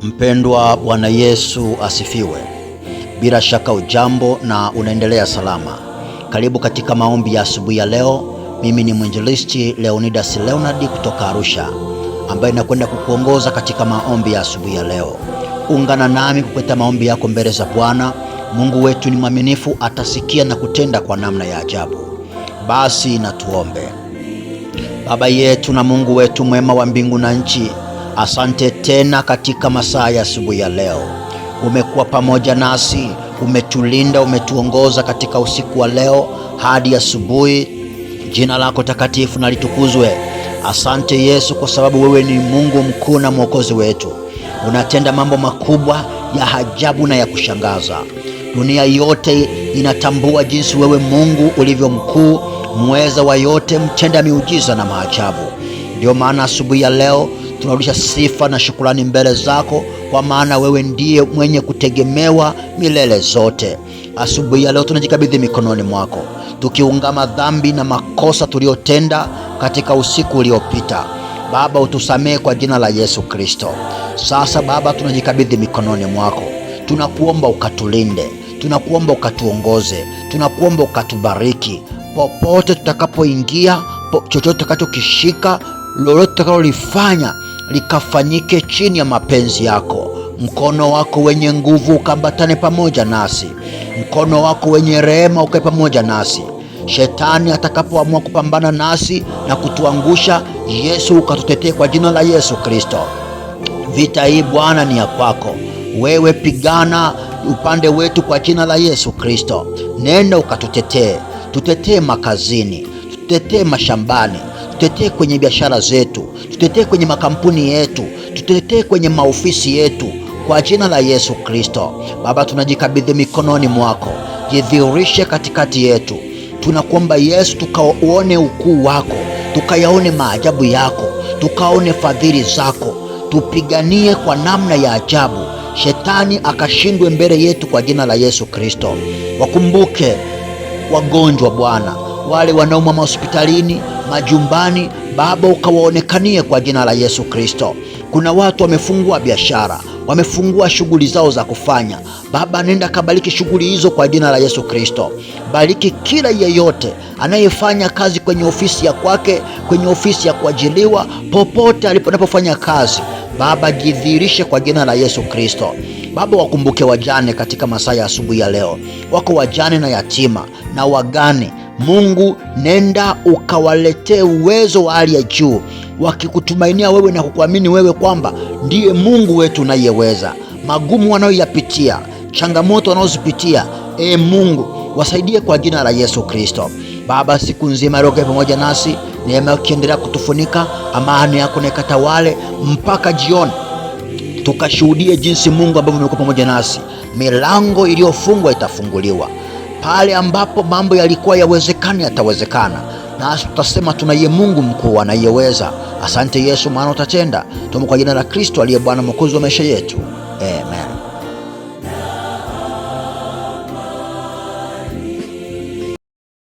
Mpendwa, Bwana Yesu asifiwe. Bila shaka ujambo na unaendelea salama. Karibu katika maombi ya asubuhi ya leo. Mimi ni mwinjilisti Leonidas Leonard kutoka Arusha, ambaye nakwenda kukuongoza katika maombi ya asubuhi ya leo. Ungana nami kukuleta maombi yako mbele za Bwana. Mungu wetu ni mwaminifu, atasikia na kutenda kwa namna ya ajabu. Basi na tuombe. Baba yetu na Mungu wetu mwema wa mbingu na nchi, asante tena katika masaa ya asubuhi ya leo. Umekuwa pamoja nasi, umetulinda, umetuongoza katika usiku wa leo hadi asubuhi. Jina lako takatifu na litukuzwe. Asante Yesu, kwa sababu wewe ni Mungu mkuu na mwokozi wetu. Unatenda mambo makubwa ya ajabu na ya kushangaza. Dunia yote inatambua jinsi wewe Mungu ulivyo mkuu, muweza wa yote, mtenda miujiza na maajabu. Ndio maana asubuhi ya leo tunarudisha sifa na shukrani mbele zako, kwa maana wewe ndiye mwenye kutegemewa milele zote. Asubuhi ya leo tunajikabidhi mikononi mwako, tukiungama dhambi na makosa tuliyotenda katika usiku uliopita. Baba, utusamehe kwa jina la Yesu Kristo. Sasa Baba, tunajikabidhi mikononi mwako, tunakuomba ukatulinde, tunakuomba ukatuongoze, tunakuomba ukatubariki popote tutakapoingia, chochote tutakachokishika, lolote tutakalolifanya likafanyike chini ya mapenzi yako. Mkono wako wenye nguvu ukambatane pamoja nasi, mkono wako wenye rehema ukae pamoja nasi. Shetani atakapoamua kupambana nasi na kutuangusha, Yesu ukatutetee kwa jina la Yesu Kristo. Vita hii Bwana ni ya kwako, wewe pigana upande wetu kwa jina la Yesu Kristo. Nenda ukatutetee, tutetee makazini, tutetee mashambani, tutetee kwenye biashara zetu, tutetee kwenye makampuni yetu, tutetee kwenye maofisi yetu kwa jina la Yesu Kristo. Baba, tunajikabidhi mikononi mwako, jidhihirishe katikati yetu. Tunakuomba Yesu, tukaone ukuu wako, tukayaone maajabu yako, tukaone fadhili zako. Tupiganie kwa namna ya ajabu, shetani akashindwe mbele yetu kwa jina la Yesu Kristo. Wakumbuke wagonjwa Bwana, wale wanaumwa mahospitalini, majumbani, Baba ukawaonekanie kwa jina la Yesu Kristo. Kuna watu wamefungua biashara, wamefungua shughuli zao za kufanya. Baba, nenda kabariki shughuli hizo kwa jina la Yesu Kristo. Bariki kila yeyote anayefanya kazi kwenye ofisi ya kwake, kwenye ofisi ya kuajiliwa, popote anapofanya kazi. Baba, jidhihirishe kwa jina la Yesu Kristo. Baba, wakumbuke wajane katika masaa ya asubuhi ya leo. Wako wajane na yatima na wagane. Mungu, nenda ukawaletee uwezo wa hali ya juu, wakikutumainia wewe na kukuamini wewe kwamba ndiye Mungu wetu unayeweza. Magumu wanayoyapitia, changamoto wanazozipitia, Mungu wasaidie kwa jina la Yesu Kristo. Baba, siku nzima leo pamoja nasi, neema yako ikiendelea kutufunika, amani yako na ikatawale mpaka jioni, tukashuhudie jinsi Mungu ambavyo umekuwa pamoja nasi. Milango iliyofungwa itafunguliwa, pale ambapo mambo yalikuwa yawezekani yatawezekana, nasi tutasema tunaye Mungu mkuu anayeweza. Asante Yesu, maana utatenda. Tuombe kwa jina la Kristo aliye Bwana mwokozi wa maisha yetu, amen.